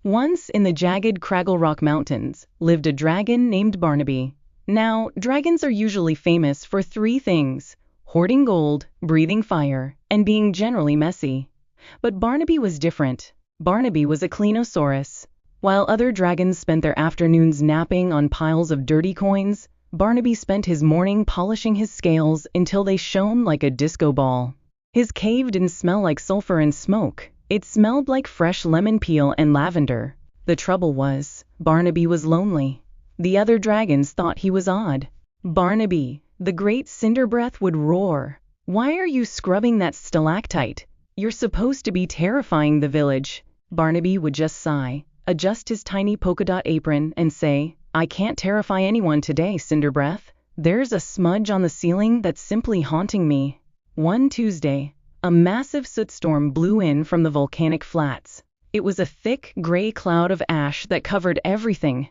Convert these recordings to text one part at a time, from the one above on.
Once in the jagged Craggle Rock Mountains lived a dragon named Barnaby. Now, dragons are usually famous for three things: hoarding gold, breathing fire, and being generally messy. But Barnaby was different. Barnaby was a Cleanosaurus. While other dragons spent their afternoons napping on piles of dirty coins, Barnaby spent his morning polishing his scales until they shone like a disco ball. His cave didn't smell like sulfur and smoke. It smelled like fresh lemon peel and lavender. The trouble was, Barnaby was lonely. The other dragons thought he was odd. "Barnaby," the great Cinderbreath would roar, "why are you scrubbing that stalactite? You're supposed to be terrifying the village." Barnaby would just sigh, adjust his tiny polka dot apron, and say, "I can't terrify anyone today, Cinderbreath. There's a smudge on the ceiling that's simply haunting me." One Tuesday, a massive soot storm blew in from the volcanic flats. It was a thick, gray cloud of ash that covered everything.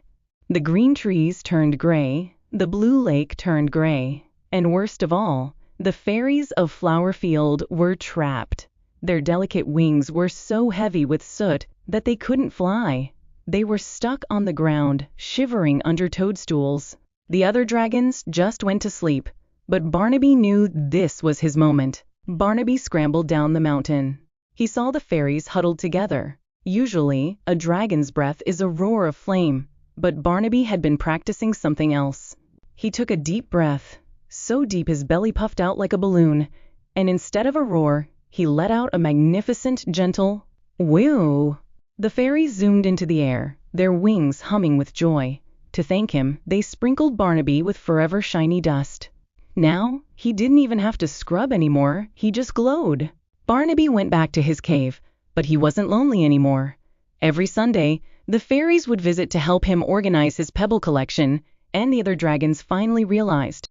The green trees turned gray, the blue lake turned gray, and worst of all, the fairies of Flowerfield were trapped. Their delicate wings were so heavy with soot that they couldn't fly. They were stuck on the ground, shivering under toadstools. The other dragons just went to sleep, but Barnaby knew this was his moment. Barnaby scrambled down the mountain. He saw the fairies huddled together. Usually, a dragon's breath is a roar of flame, but Barnaby had been practicing something else. He took a deep breath, so deep his belly puffed out like a balloon, and instead of a roar, he let out a magnificent, gentle "whew." The fairies zoomed into the air, their wings humming with joy. To thank him, they sprinkled Barnaby with forever shiny dust. Now, he didn't even have to scrub anymore, he just glowed. Barnaby went back to his cave, but he wasn't lonely anymore. Every Sunday, the fairies would visit to help him organize his pebble collection, and the other dragons finally realized